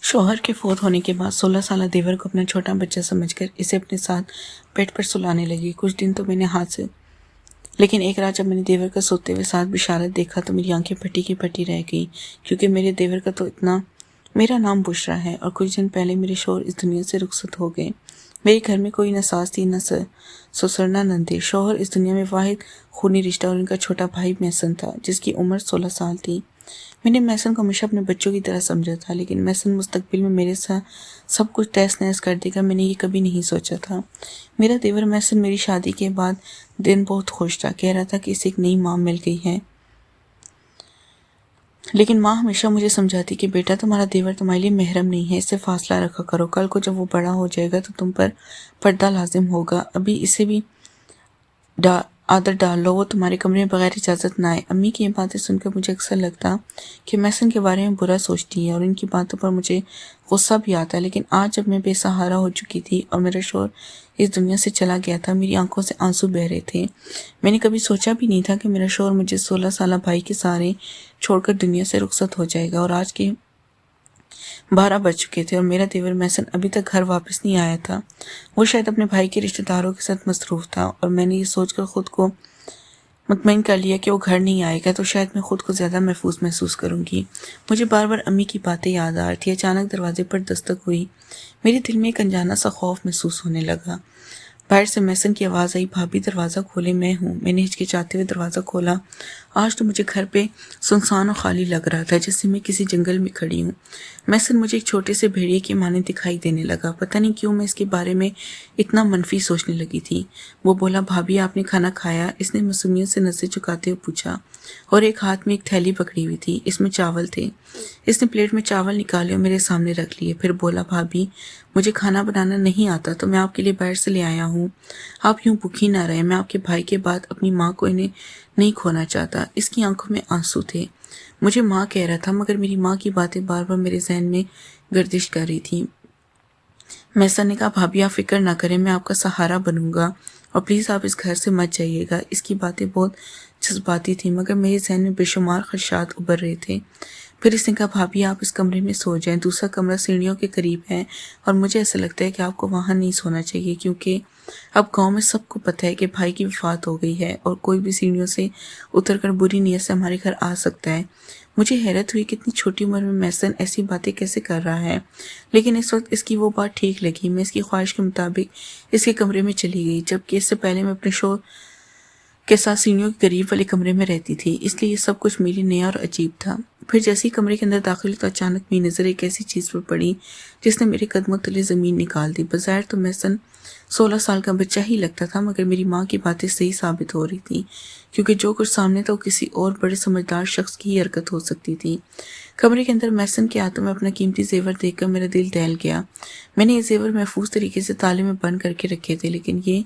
शौहर के फौत होने के बाद 16 साल देवर को अपना छोटा बच्चा समझकर इसे अपने साथ बेड पर सुलाने लगी। कुछ दिन तो मैंने हाथ से, लेकिन एक रात जब मैंने देवर का सोते हुए साथ बिशारत देखा तो मेरी आंखें फटी की फटी रह गई, क्योंकि मेरे देवर का तो इतना मेरा नाम बुशरा है और कुछ दिन पहले मेरे शौहर इस दुनिया से रुखसत हो गए। मेरे घर में कोई न सास थी, न ससुर, न नंदे। शौहर इस दुनिया में वाहिद खूनी रिश्ता और उनका छोटा भाई मैसन था, जिसकी उम्र 16 साल थी। मैंने मैसन को हमेशा अपने बच्चों की तरह समझा था, लेकिन मैसन मुस्तकबिल में मेरे साथ सब कुछ तहस नहस कर देगा, मैंने ये कभी नहीं सोचा था। मेरा देवर मैसन मेरी शादी के बाद दिन बहुत खुश था, कह रहा था कि इसे एक नई माँ मिल गई है। लेकिन माँ हमेशा मुझे समझाती कि बेटा, तुम्हारा देवर तुम्हारे लिए महरम नहीं है, इससे फासला रखा करो, कल को जब वो बड़ा हो जाएगा तो तुम पर पर्दा लाजिम होगा। अभी इसे भी आदत डाल लो, वो तुम्हारे कमरे में बगैर इजाज़त ना आए। अम्मी की ये बातें सुनकर मुझे अक्सर लगता कि मैसन के बारे में बुरा सोचती है और इनकी बातों पर मुझे गुस्सा भी आता है। लेकिन आज जब मैं बेसहारा हो चुकी थी और मेरा शौहर इस दुनिया से चला गया था, मेरी आंखों से आंसू बह रहे थे। मैंने कभी सोचा भी नहीं था कि मेरा शौहर मुझे 16 साल भाई के सहारे छोड़कर दुनिया से रुखसत हो जाएगा। और आज के 12 बज चुके थे और मेरा देवर मैसन अभी तक घर वापस नहीं आया था। वो शायद अपने भाई के रिश्तेदारों के साथ मसरूफ था और मैंने ये सोचकर खुद को मुतमईन कर लिया कि वो घर नहीं आएगा तो शायद मैं खुद को ज़्यादा महसूस करूंगी। मुझे बार बार अम्मी की बातें याद आ रही थी। अचानक दरवाजे पर दस्तक हुई। मेरे दिल में एक अनजाना सा खौफ महसूस होने लगा। बाहर से मैसन की आवाज़ आई, भाभी दरवाज़ा खोले, मैं हूँ। मैंने हिचकिचाते हुए दरवाज़ा खोला। आज तो मुझे घर पे सुनसान और खाली लग रहा था, जैसे मैं किसी जंगल में खड़ी हूँ। मैसन मुझे एक छोटे से भेड़िए की माने दिखाई देने लगा। पता नहीं क्यों मैं इसके बारे में इतना मनफी सोचने लगी थी। वो बोला, भाभी आपने खाना खाया? इसने मासूमियत से नज़रें झुकाते हुए पूछा और एक हाथ में एक थैली पकड़ी हुई थी, इसमें चावल थे। इसने प्लेट में चावल निकाले और मेरे सामने रख लिए। फिर बोला, भाभी मुझे खाना बनाना नहीं आता तो मैं आपके लिए बाहर से ले आया हूँ। आप यूं भूखी ना रहे, मैं आपके भाई के बाद अपनी माँ को इन्हें नहीं खोना चाहता। इसकी आंखों में आंसू थे। मुझे माँ कह रहा था, मगर मेरी माँ की बातें बार बार मेरे जहन में गर्दिश कर रही थी। मैसन ने कहा, भाभी आप फिक्र ना करें, मैं आपका सहारा बनूंगा और प्लीज़ आप इस घर से मत जाइएगा। इसकी बातें बहुत जज्बाती थी, मगर मेरे जहन में बेशुमार खदशात उभर रहे थे। फिर इसने कहा, भाभी आप इस कमरे में सो जाएं, दूसरा कमरा सीढ़ियों के करीब है और मुझे ऐसा लगता है कि आपको वहाँ नहीं सोना चाहिए, क्योंकि अब गांव में सबको पता है कि भाई की वफात हो गई है और कोई भी सीढ़ियों से उतरकर बुरी नीयत से हमारे घर आ सकता है। मुझे हैरत हुई कि इतनी छोटी उम्र में मैसन ऐसी बातें कैसे कर रहा है, लेकिन इस वक्त इसकी वो बात ठीक लगी। मैं इसकी ख्वाहिश के मुताबिक इसके कमरे में चली गई, जबकि इससे पहले मैं अपने शौहर के साथ सीढ़ियों के करीब वाले कमरे में रहती थी, इसलिए ये सब कुछ मेरे लिए नया और अजीब था। फिर जैसे ही कमरे के अंदर दाखिल हुई तो अचानक मेरी नज़र एक ऐसी चीज़ पर पड़ी जिसने मेरे कदमों तले ज़मीन निकाल दी। बज़ाहिर तो मैसन 16 साल का बच्चा ही लगता था, मगर मेरी माँ की बातें सही साबित हो रही थी, क्योंकि जो कुछ सामने था वो किसी और बड़े समझदार शख्स की ही हरकत हो सकती थी। कमरे के अंदर मैसन के हाथों में अपना कीमती जेवर देखकर मेरा दिल दहल गया। मैंने ये जेवर महफूज तरीके से ताले में बंद करके रखे थे, लेकिन ये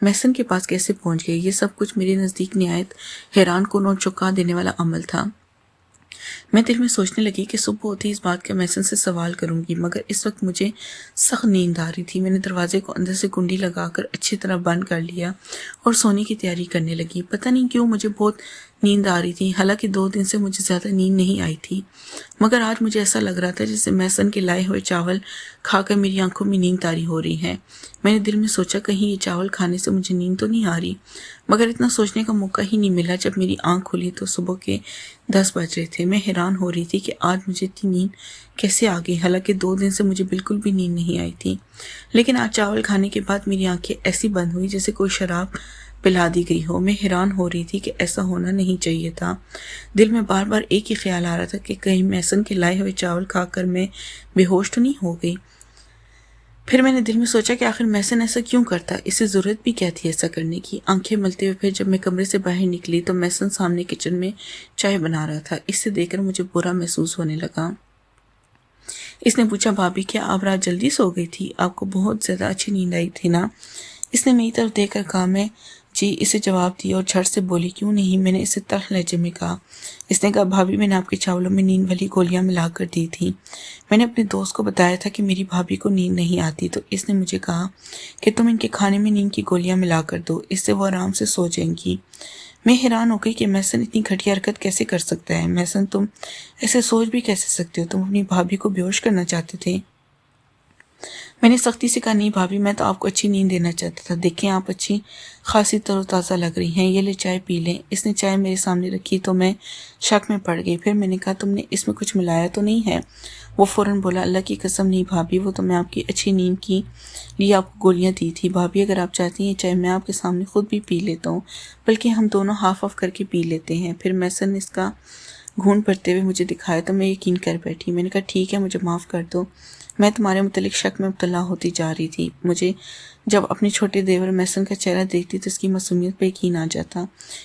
मैसन के पास कैसे पहुंच गए? ये सब कुछ मेरे नज़दीक निहायत हैरान कुन और चौंका देने वाला अमल था। मैं दिल में सोचने लगी कि सुबह होती इस बात का मैसन से सवाल करूंगी, मगर इस वक्त मुझे सख्त नींद आ रही थी। मैंने दरवाजे को अंदर से कुंडी लगाकर अच्छी तरह बंद कर लिया और सोने की तैयारी करने लगी। पता नहीं क्यों मुझे बहुत नींद आ रही थी, हालांकि 2 दिन से मुझे ज़्यादा नींद नहीं आई थी, मगर आज मुझे ऐसा लग रहा था जैसे मैसन के लाए हुए चावल खाकर मेरी आंखों में नींद तारी हो रही है। मैंने दिल में सोचा, कहीं ये चावल खाने से मुझे नींद तो नहीं आ रही, मगर इतना सोचने का मौका ही नहीं मिला। जब मेरी आंख खुली तो सुबह के 10 बज रहे थे। मैं हैरान हो रही थी कि आज मुझे इतनी नींद कैसे आ गई, हालांकि 2 दिन से मुझे बिल्कुल भी नींद नहीं आई थी। लेकिन आज चावल खाने के बाद मेरी आंखें ऐसी बंद हुई जैसे कोई शराब पिला दी गई हो। मैं हैरान हो रही थी कि ऐसा होना नहीं चाहिए था। दिल में बार बार एक ही ख्याल आ रहा था कि कहीं मैसन के लाए हुए चावल खाकर मैं बेहोश तो नहीं हो गई। फिर मैंने दिल में सोचा कि आखिर मैसन ऐसा क्यों करता, इसे ज़रूरत भी क्या थी ऐसा करने की। आंखें मलते हुए फिर जब मैं कमरे से बाहर निकली तो मैसन सामने किचन में चाय बना रहा था। इससे देखकर मुझे बुरा महसूस होने लगा। इसने पूछा, भाभी क्या आप रात जल्दी सो गई थी? आपको बहुत ज़्यादा अच्छी नींद आई थी ना? इसने मेरी तरफ देखकर कहा। मैं जी इसे जवाब दिया और झट से बोली, क्यों नहीं? मैंने इसे तल्ख लहजे में कहा। इसने कहा, भाभी मैंने आपके चावलों में नींद वाली गोलियां मिला कर दी थी। मैंने अपने दोस्त को बताया था कि मेरी भाभी को नींद नहीं आती, तो इसने मुझे कहा कि तुम इनके खाने में नींद की गोलियां मिला कर दो, इससे वो आराम से सो जाएंगी। میں حیران ہو گئی کہ محسن اتنی گھٹیا حرکت کیسے کر سکتا ہے۔ محسن تم ایسے سوچ بھی کیسے سکتے ہو؟ تم اپنی بھابھی کو بے ہوش کرنا چاہتے تھے؟ میں نے سختی سے کہا نہیں بھابھی، میں تو آپ کو اچھی نیند دینا چاہتا تھا، دیکھیں آپ اچھی خاصی تر و تازہ لگ رہی ہیں، یہ لے چائے پی لیں۔ اس نے چائے میرے سامنے رکھی تو میں شک میں پڑ گئی۔ پھر میں نے کہا تم نے اس میں کچھ ملایا تو نہیں ہے؟ وہ فوراً بولا اللہ کی قسم نہیں بھابھی، وہ تو میں آپ کی اچھی نیند کی لیے آپ کو گولیاں دی تھی بھابھی، اگر آپ چاہتی ہیں چائے میں آپ کے سامنے خود بھی پی لیتا ہوں، بلکہ ہم دونوں ہاف آف کر کے پی لیتے ہیں۔ پھر محسن نے اس کا گھونٹ بھرتے ہوئے مجھے دکھایا تو میں یقین کر بیٹھی۔ میں نے کہا ٹھیک ہے، مجھے معاف کر دو، میں تمہارے متعلق شک میں مبتلا ہوتی جا رہی تھی۔ مجھے جب اپنے چھوٹے دیور محسن کا چہرہ دیکھتی تو اس کی معصومیت پہ یقین آ جاتا،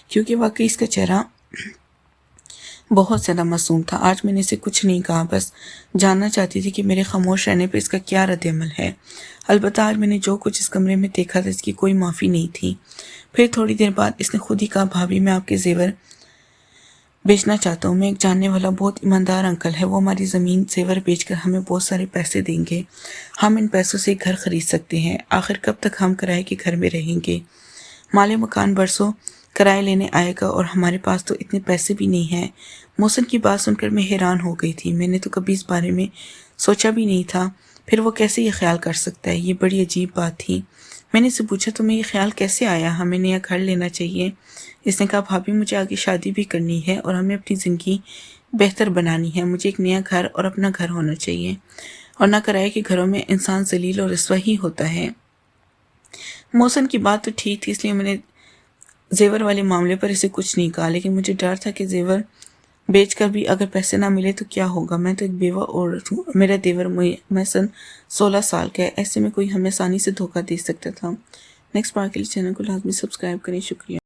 کیونکہ واقعی اس کا چہرہ بہت زیادہ معصوم تھا۔ آج میں نے اسے کچھ نہیں کہا، بس جاننا چاہتی تھی کہ میرے خاموش رہنے پہ اس کا کیا رد عمل ہے۔ البتہ آج میں نے جو کچھ اس کمرے میں دیکھا تھا اس کی کوئی معافی نہیں تھی۔ پھر تھوڑی دیر بعد اس نے خود ہی کہا بھابھی میں آپ کے زیور بیچنا چاہتا ہوں، میں ایک جاننے والا بہت ایماندار انکل ہے، وہ ہماری زمین زیور بیچ کر ہمیں بہت سارے پیسے دیں گے، ہم ان پیسوں سے ایک گھر خرید سکتے ہیں۔ آخر کب تک ہم کرائے کے گھر میں رہیں گے؟ مالک مکان برسوں کرائے لینے آئے گا اور ہمارے پاس تو اتنے پیسے بھی نہیں ہیں۔ محسن کی بات سن کر میں حیران ہو گئی تھی، میں نے تو کبھی اس بارے میں سوچا بھی نہیں تھا، پھر وہ کیسے یہ خیال کر سکتا ہے؟ یہ بڑی عجیب بات تھی۔ میں نے اسے پوچھا تمہیں یہ خیال کیسے آیا ہمیں نیا گھر لینا چاہیے؟ اس نے کہا بھابھی مجھے آگے شادی بھی کرنی ہے اور ہمیں اپنی زندگی بہتر بنانی ہے، مجھے ایک نیا گھر اور اپنا گھر ہونا چاہیے، اور نہ کرائے کہ گھروں میں انسان ذلیل اور رسوا ہی ہوتا ہے۔ محسن کی بات تو ٹھیک تھی، اس لیے میں نے زیور والے معاملے پر اسے کچھ نہیں کہا، لیکن مجھے ڈر تھا کہ زیور بیچ کر بھی اگر پیسے نہ ملے تو کیا ہوگا؟ میں تو ایک بیوہ عورت ہوں، میرا دیور محسن 16 سال کا ہے، ایسے میں کوئی ہمیں آسانی سے دھوکہ دے سکتا تھا۔ نیکسٹ پارٹ کے لیے چینل کو لازمی سبسکرائب کریں۔ شکریہ۔